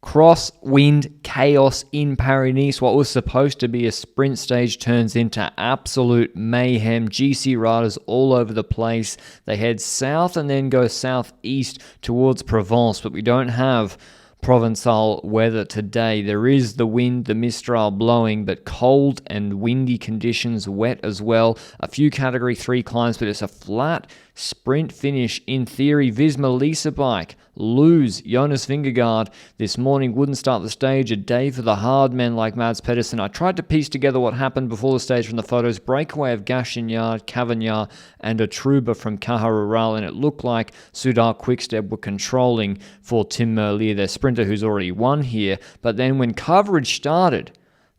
Crosswind chaos in Paris-Nice. What was supposed to be a sprint stage turns into absolute mayhem. GC riders all over the place. They head south and then go southeast towards Provence, but we don't have Provençal weather today. There is the wind, the Mistral blowing, but cold and windy conditions, wet as well. A few Category 3 climbs, but it's a flat sprint finish in theory. Visma Lease bike lose Jonas Vingegaard this morning, wouldn't start the stage. A day for the hard men like Mads Pedersen. I tried to piece together what happened before the stage from the photos. Breakaway of Gachignard, Cavagnard and a Truba from Caja Rural, and it looked like Soudal Quickstep were controlling for Tim Merlier, their sprinter who's already won here. But then when coverage started,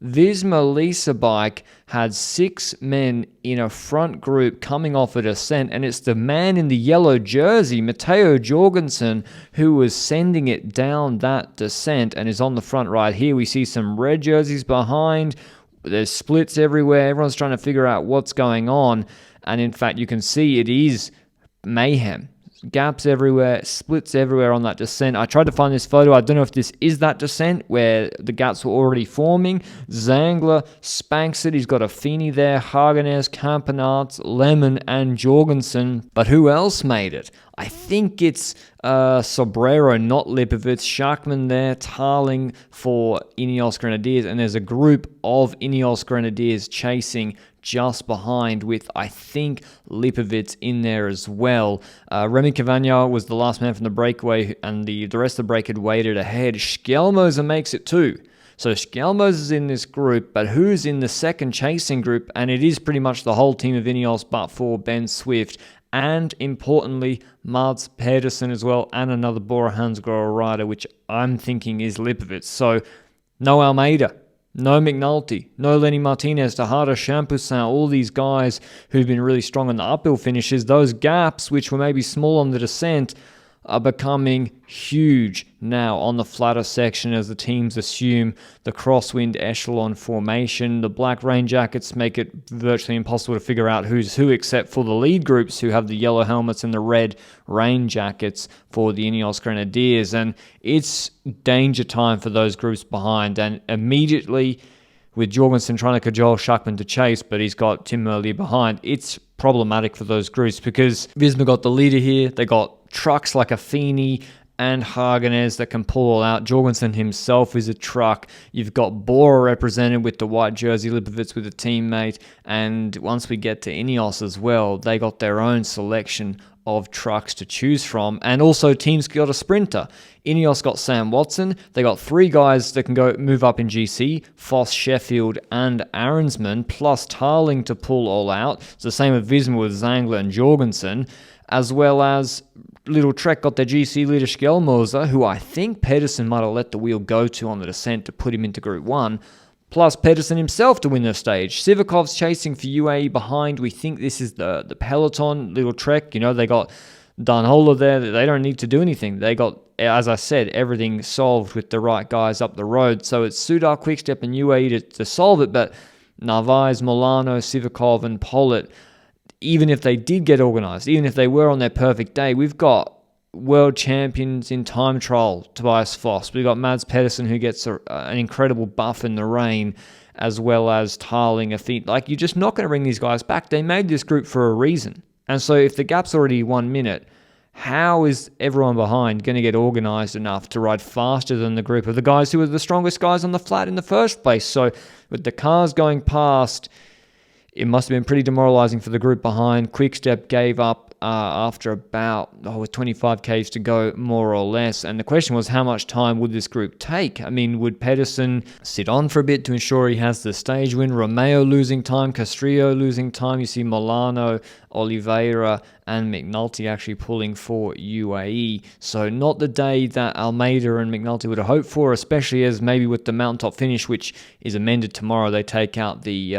Visma Lease bike had 6 men in a front group coming off a descent, and it's the man in the yellow jersey, Matteo Jorgensen, who was sending it down that descent and is on the front right here. We see some red jerseys behind. There's splits everywhere. Everyone's trying to figure out what's going on, and in fact, you can see it is mayhem. Gaps everywhere, splits everywhere on that descent. I tried to find this photo. I don't know if this is that descent where the gaps were already forming. Zangler spanks it. He's got a Feeney there, Hagenes, Campenarts, Lemon, and Jorgensen. But who else made it? I think it's Sobrero, not Lipovitz. Schachmann there, Tarling for Ineos Grenadiers. And there's a group of Ineos Grenadiers chasing just behind with, I think, Lipovitz in there as well. Remy Cavagnard was the last man from the breakaway, and the rest of the break had waited ahead. Schelmoser makes it too. So Schelmoser is in this group, but who's in the second chasing group? And it is pretty much the whole team of Ineos, but for Ben Swift. And importantly, Mads Pedersen as well, and another Bora Hansgrohe rider, which I'm thinking is Lipovitz. So no Almeida, no McNulty, no Lenny Martinez, Tejada, Champoussin, all these guys who've been really strong on the uphill finishes. Those gaps, which were maybe small on the descent, are becoming huge now on the flatter section as the teams assume the crosswind echelon formation. The black rain jackets make it virtually impossible to figure out who's who, except for the lead groups who have the yellow helmets and the red rain jackets for the Ineos Grenadiers. And it's danger time for those groups behind. And immediately, with Jorgensen trying to cajole Schachmann to chase, but he's got Tim Merlier behind, it's problematic for those groups because Visma got the leader here. They got trucks like a Feeney and Hagenes that can pull all out. Jorgensen himself is a truck. You've got Bora represented with the white jersey, Lipovitz with a teammate. And once we get to Ineos as well, they got their own selection of trucks to choose from. And also teams got a sprinter. Ineos got Sam Watson. They got 3 guys that can go move up in GC, Foss, Sheffield, and Arensman, plus Tarling to pull all out. It's the same with Visma with Zangler and Jorgensen, as well as Little Trek got their GC leader Schelmoser, who I think Pedersen might have let the wheel go to on the descent to put him into Group 1, plus Pedersen himself to win the stage. Sivakov's chasing for UAE behind. We think this is the peloton. Little Trek, they got Dunhola there. They don't need to do anything. They got, as I said, everything solved with the right guys up the road. So it's Soudal Quickstep and UAE to solve it, but Narvaez, Milano, Sivakov, and Pollitt, even if they did get organised, even if they were on their perfect day, we've got world champions in time trial, Tobias Foss. We've got Mads Pedersen, who gets an incredible buff in the rain, as well as Tarling, a feat. Like, you're just not going to bring these guys back. They made this group for a reason. And so if the gap's already 1 minute, how is everyone behind going to get organised enough to ride faster than the group of the guys who were the strongest guys on the flat in the first place? So with the cars going past, it must have been pretty demoralising for the group behind. Quickstep gave up after about 25 Ks to go, more or less. And the question was, how much time would this group take? I mean, would Pedersen sit on for a bit to ensure he has the stage win? Romeo losing time, Castrillo losing time. You see Milano, Oliveira, and McNulty actually pulling for UAE. So not the day that Almeida and McNulty would have hoped for, especially as maybe with the mountaintop finish, which is amended tomorrow, they take out the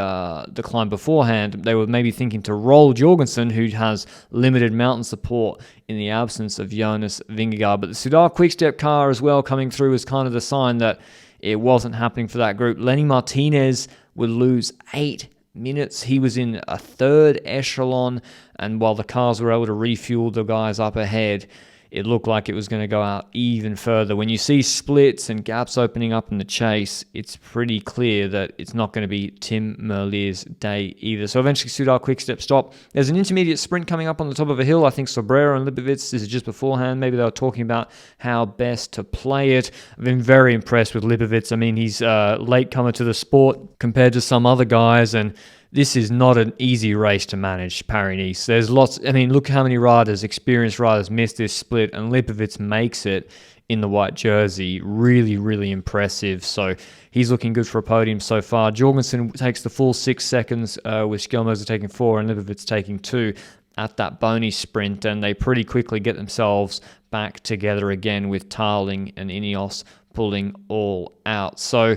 climb beforehand. They were maybe thinking to roll Jorgensen, who has limited mountain support in the absence of Jonas Vingegaard. But the Soudal Quickstep car as well coming through was kind of the sign that it wasn't happening for that group. Lenny Martinez would lose 8 minutes. He was in a third echelon, and while the cars were able to refuel the guys up ahead, it looked like it was going to go out even further. When you see splits and gaps opening up in the chase, it's pretty clear that it's not going to be Tim Merlier's day either. So eventually Soudal quick-step stop. There's an intermediate sprint coming up on the top of a hill. I think Sobrero and Lipovic, this is just beforehand. Maybe they were talking about how best to play it. I've been very impressed with Lipovic. I mean, he's a latecomer to the sport compared to some other guys, and this is not an easy race to manage, Paris-Nice. There's lots, I mean, look how many riders, experienced riders, missed this split, and Lipovic makes it in the white jersey. Really, really impressive. So he's looking good for a podium so far. Jorgensen takes the full 6 seconds, with Schelmoser taking 4 and Lipovic taking 2 at that Boney sprint, and they pretty quickly get themselves back together again with Tarling and Ineos pulling all out. So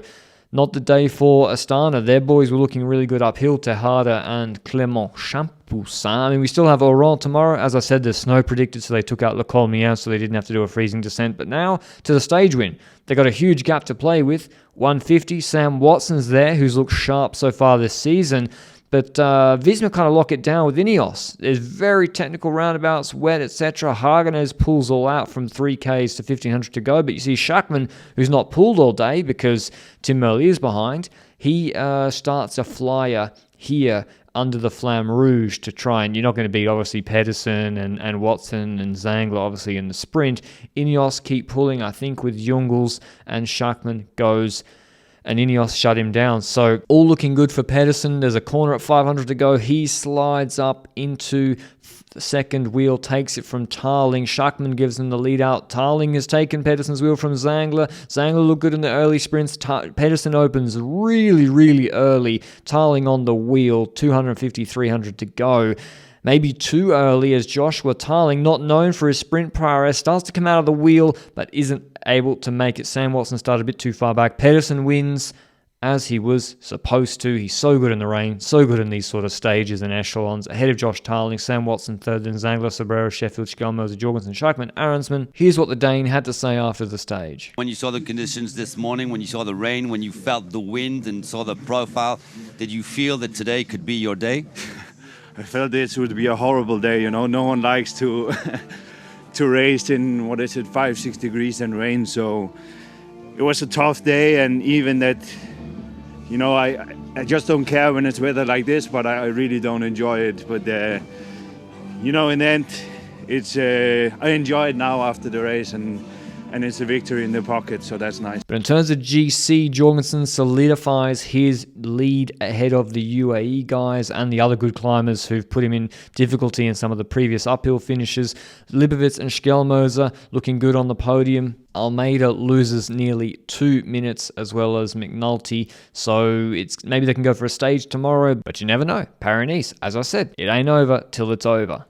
not the day for Astana. Their boys were looking really good uphill, Tejada and Clément Champoussin. I mean, we still have Oran tomorrow. As I said, there's snow predicted, so they took out Le Col Mien, so they didn't have to do a freezing descent. But now to the stage win. They got a huge gap to play with. 150, Sam Watson's there, who's looked sharp so far this season. But Visma kind of lock it down with Ineos. There's very technical roundabouts, wet, etc. Hagenez pulls all out from 3Ks to 1,500 to go. But you see Schachmann, who's not pulled all day because Tim Merlier's behind, he starts a flyer here under the Flamme Rouge to try, and you're not going to beat, obviously, Pedersen and Watson and Zangler, obviously, in the sprint. Ineos keep pulling, I think, with Jungels, and Schachmann goes, and Ineos shut him down. So all looking good for Pedersen. There's a corner at 500 to go. He slides up into the second wheel, takes it from Tarling. Schachmann gives him the lead out. Tarling has taken Pedersen's wheel from Zangler. Zangler looked good in the early sprints. Pedersen opens really, really early. Tarling on the wheel, 250, 300 to go. Maybe too early, as Joshua Tarling, not known for his sprint prowess, starts to come out of the wheel but isn't able to make it. Sam Watson started a bit too far back. Pedersen wins as he was supposed to. He's so good in the rain, so good in these sort of stages and echelons. Ahead of Josh Tarling, Sam Watson third, then Zangler, Sobrero, Sheffield, Schelmoser, Jorgensen, Schachmann, Aronsman. Here's what the Dane had to say after the stage. When you saw the conditions this morning, when you saw the rain, when you felt the wind and saw the profile, did you feel that today could be your day? I felt this would be a horrible day, you know. No one likes to to race in, 5-6 degrees and rain. So it was a tough day, and even that, you know, I just don't care when it's weather like this, but I really don't enjoy it. But you know, in the end, it's I enjoy it now after the race, and it's a victory in the pocket, so that's nice. But in terms of GC, Jorgensen solidifies his lead ahead of the UAE guys and the other good climbers who've put him in difficulty in some of the previous uphill finishes. Lipovic and Schelmoser looking good on the podium. Almeida loses nearly 2 minutes, as well as McNulty, so it's maybe they can go for a stage tomorrow, but you never know. Paris-Nice, as I said, it ain't over till it's over.